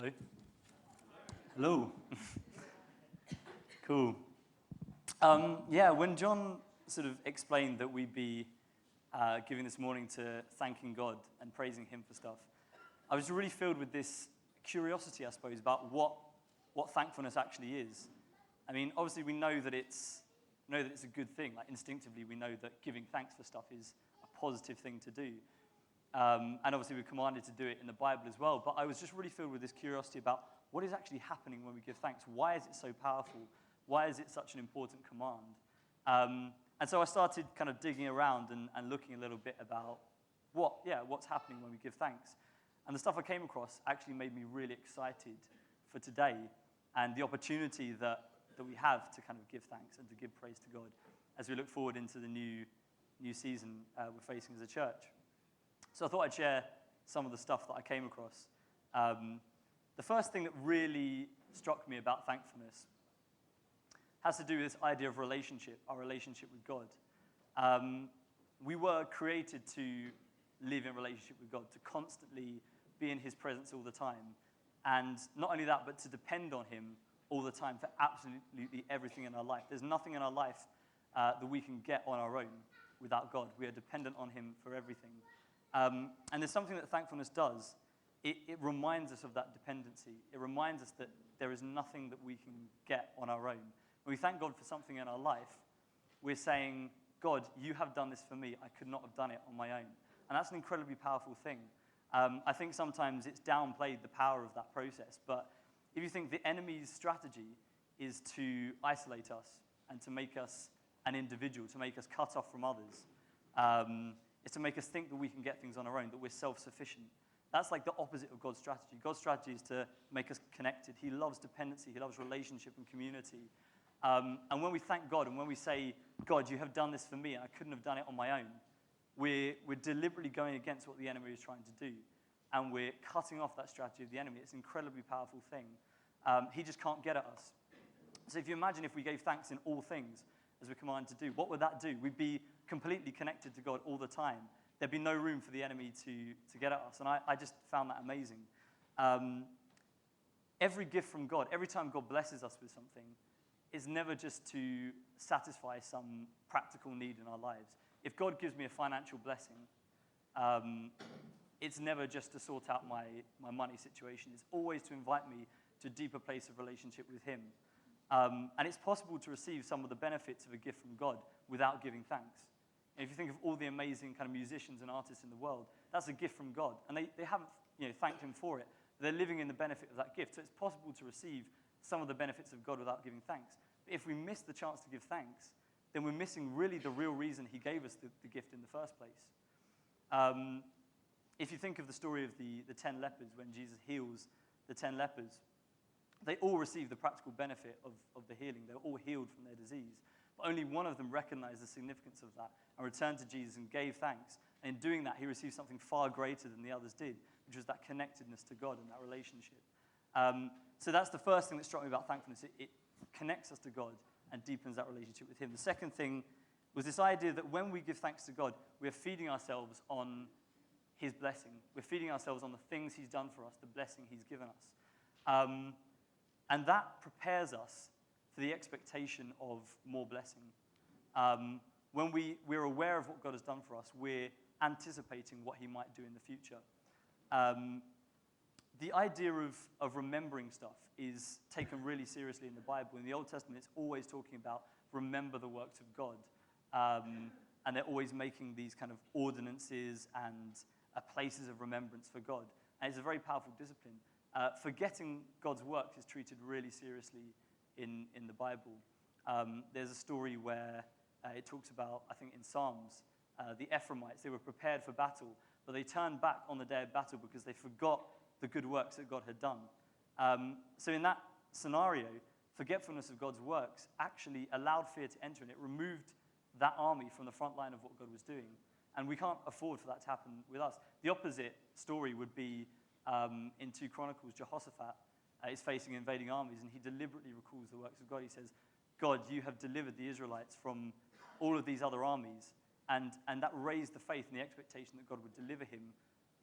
Hello? Hello. Cool. When John sort of explained that we'd be giving this morning to thanking God and praising Him for stuff, I was really filled with this curiosity, I suppose, about what thankfulness actually is. I mean, obviously we know that it's a good thing. Like instinctively, we know that giving thanks for stuff is a positive thing to do. And obviously we're commanded to do it in the Bible as well. But I was just really filled with this curiosity about what is actually happening when we give thanks. Why is it so powerful? Why is it such an important command? And so I started kind of digging around and looking a little bit about what's happening when we give thanks. And the stuff I came across actually made me really excited for today and the opportunity that we have to kind of give thanks and to give praise to God as we look forward into the new season we're facing as a church. So I thought I'd share some of the stuff that I came across. The first thing that really struck me about thankfulness has to do with this idea of relationship, our relationship with God. We were created to live in relationship with God, to constantly be in His presence all the time. And not only that, but to depend on Him all the time for absolutely everything in our life. There's nothing in our life that we can get on our own without God. We are dependent on Him for everything. And there's something that thankfulness does. It reminds us of that dependency. It reminds us that there is nothing that we can get on our own. When we thank God for something in our life, we're saying, God, you have done this for me. I could not have done it on my own. And that's an incredibly powerful thing. I think sometimes it's downplayed the power of that process. But if you think the enemy's strategy is to isolate us and to make us an individual, to make us cut off from others, it's to make us think that we can get things on our own, that we're self-sufficient. That's like the opposite of God's strategy. God's strategy is to make us connected. He loves dependency. He loves relationship and community. And when we thank God and when we say, God, you have done this for me and I couldn't have done it on my own, we're deliberately going against what the enemy is trying to do. And we're cutting off that strategy of the enemy. It's an incredibly powerful thing. He just can't get at us. So if you imagine if we gave thanks in all things, as we're commanded to do, what would that do? We'd be completely connected to God all the time. There'd be no room for the enemy to get at us. And I just found that amazing. Every gift from God, every time God blesses us with something, is never just to satisfy some practical need in our lives. If God gives me a financial blessing, it's never just to sort out my money situation. It's always to invite me to a deeper place of relationship with Him. And it's possible to receive some of the benefits of a gift from God without giving thanks. And if you think of all the amazing kind of musicians and artists in the world, that's a gift from God. And they haven't thanked Him for it. They're living in the benefit of that gift. So it's possible to receive some of the benefits of God without giving thanks. But if we miss the chance to give thanks, then we're missing really the real reason He gave us the gift in the first place. If you think of the story of the 10 lepers, when Jesus heals the 10 lepers, they all receive the practical benefit of the healing. They're all healed from their disease. But only one of them recognized the significance of that and returned to Jesus and gave thanks. And in doing that, he received something far greater than the others did, which was that connectedness to God and that relationship. So that's the first thing that struck me about thankfulness. It connects us to God and deepens that relationship with Him. The second thing was this idea that when we give thanks to God, we're feeding ourselves on His blessing. We're feeding ourselves on the things He's done for us, the blessing He's given us. And that prepares us for the expectation of more blessing. When we're aware of what God has done for us, we're anticipating what He might do in the future. The idea of remembering stuff is taken really seriously in the Bible. In the Old Testament, it's always talking about remember the works of God. And they're always making these kind of ordinances and places of remembrance for God. And it's a very powerful discipline. Forgetting God's works is treated really seriously in the Bible. There's a story where it talks about, I think in Psalms, the Ephraimites, they were prepared for battle, but they turned back on the day of battle because they forgot the good works that God had done. So in that scenario, forgetfulness of God's works actually allowed fear to enter, and it removed that army from the front line of what God was doing. And we can't afford for that to happen with us. The opposite story would be in 2 Chronicles, Jehoshaphat is facing invading armies, and he deliberately recalls the works of God. He says, God, you have delivered the Israelites from all of these other armies, and that raised the faith and the expectation that God would deliver him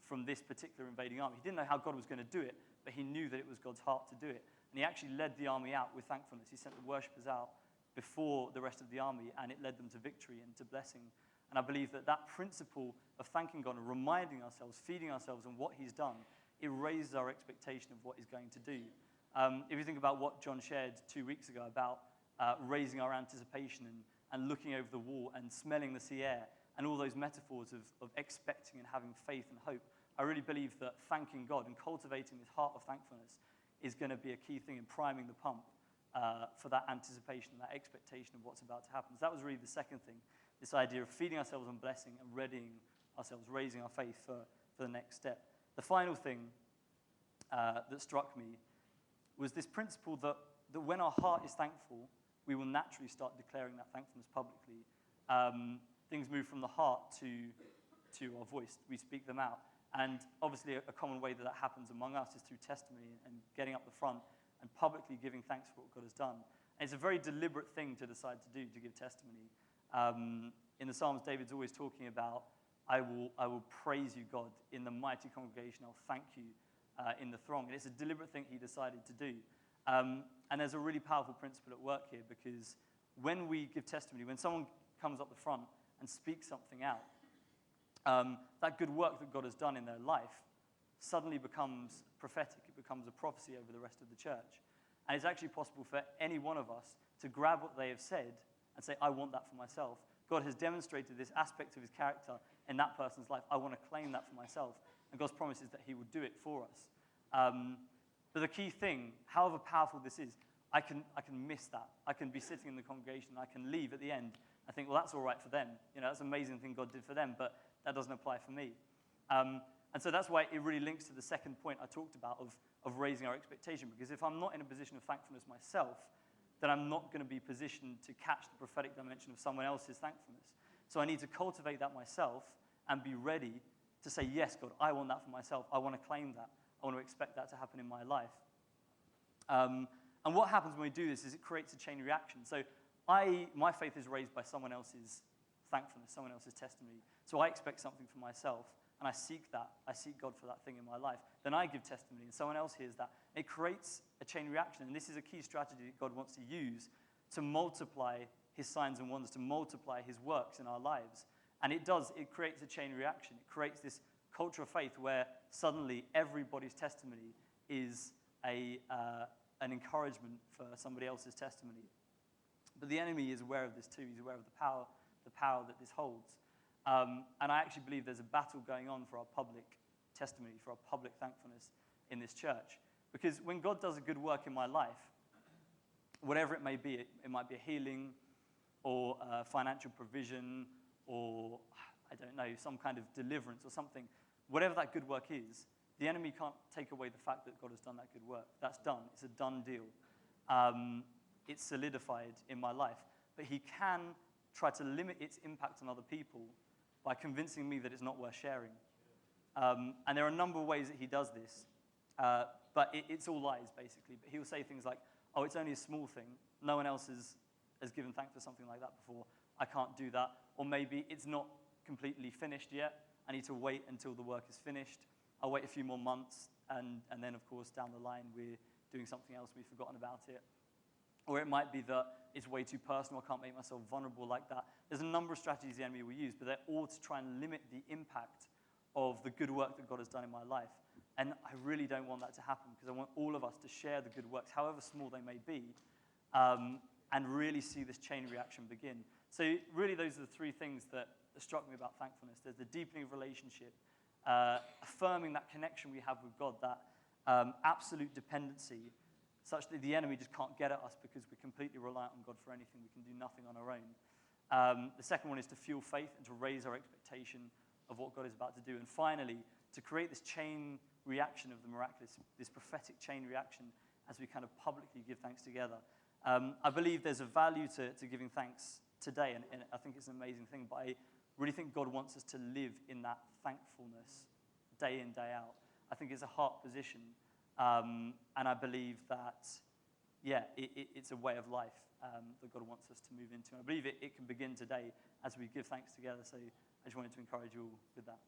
from this particular invading army. He didn't know how God was going to do it, but he knew that it was God's heart to do it. And he actually led the army out with thankfulness. He sent the worshippers out before the rest of the army, and it led them to victory and to blessing. And I believe that that principle of thanking God and reminding ourselves, feeding ourselves on what he's done, it raises our expectation of what he's going to do. If you think about what John shared 2 weeks ago about raising our anticipation and looking over the wall and smelling the sea air and all those metaphors of expecting and having faith and hope, I really believe that thanking God and cultivating this heart of thankfulness is going to be a key thing in priming the pump for that anticipation, that expectation of what's about to happen. So that was really the second thing, this idea of feeding ourselves on blessing and readying ourselves, raising our faith for the next step. The final thing that struck me was this principle that when our heart is thankful, we will naturally start declaring that thankfulness publicly. Things move from the heart to our voice. We speak them out. And obviously a common way that happens among us is through testimony and getting up the front and publicly giving thanks for what God has done. And it's a very deliberate thing to decide to do, to give testimony. In the Psalms, David's always talking about, I will praise you, God, in the mighty congregation. I'll thank you in the throng. And it's a deliberate thing he decided to do. And there's a really powerful principle at work here, because when we give testimony, when someone comes up the front and speaks something out, that good work that God has done in their life suddenly becomes prophetic. It becomes a prophecy over the rest of the church. And it's actually possible for any one of us to grab what they have said and say, I want that for myself. God has demonstrated this aspect of his character in that person's life. I want to claim that for myself. And God's promise is that he will do it for us. But the key thing, however powerful this is, I can miss that. I can be sitting in the congregation, I can leave at the end. I think, well, that's all right for them. That's an amazing thing God did for them, but that doesn't apply for me. And so that's why it really links to the second point I talked about of raising our expectation. Because if I'm not in a position of thankfulness myself, then I'm not going to be positioned to catch the prophetic dimension of someone else's thankfulness. So I need to cultivate that myself and be ready to say, yes, God, I want that for myself. I want to claim that. I want to expect that to happen in my life. And what happens when we do this is it creates a chain reaction. So my faith is raised by someone else's thankfulness, someone else's testimony. So I expect something for myself, and I seek that. I seek God for that thing in my life. Then I give testimony, and someone else hears that. It creates a chain reaction, and this is a key strategy that God wants to use to multiply his signs and wonders, to multiply his works in our lives. And it does. It creates a chain reaction. It creates this culture of faith where suddenly everybody's testimony is an encouragement for somebody else's testimony. But the enemy is aware of this too. He's aware of the power that this holds. And I actually believe there's a battle going on for our public testimony, for our public thankfulness in this church. Because when God does a good work in my life, whatever it may be, it might be a healing or financial provision or, I don't know, some kind of deliverance or something. Whatever that good work is, the enemy can't take away the fact that God has done that good work. That's done. It's a done deal. It's solidified in my life. But he can try to limit its impact on other people by convincing me that it's not worth sharing. And there are a number of ways that he does this. But it's all lies, basically. But he'll say things like, oh, it's only a small thing. No one else has given thanks for something like that before. I can't do that. Or maybe it's not completely finished yet. I need to wait until the work is finished. I'll wait a few more months. And then, of course, down the line, we're doing something else. We've forgotten about it. Or it might be that it's way too personal. I can't make myself vulnerable like that. There's a number of strategies the enemy will use, but they're all to try and limit the impact of the good work that God has done in my life. And I really don't want that to happen, because I want all of us to share the good works, however small they may be, and really see this chain reaction begin. So really those are the three things that struck me about thankfulness. There's the deepening of relationship, affirming that connection we have with God, that absolute dependency, such that the enemy just can't get at us because we're completely reliant on God for anything. We can do nothing on our own. The second one is to fuel faith and to raise our expectation of what God is about to do. And finally, to create this chain reaction of the miraculous, this prophetic chain reaction as we kind of publicly give thanks together. I believe there's a value to giving thanks today, and I think it's an amazing thing, but I really think God wants us to live in that thankfulness day in, day out. I think it's a heart position. And I believe that, it's a way of life that God wants us to move into. And I believe it can begin today as we give thanks together. So I just wanted to encourage you all with that.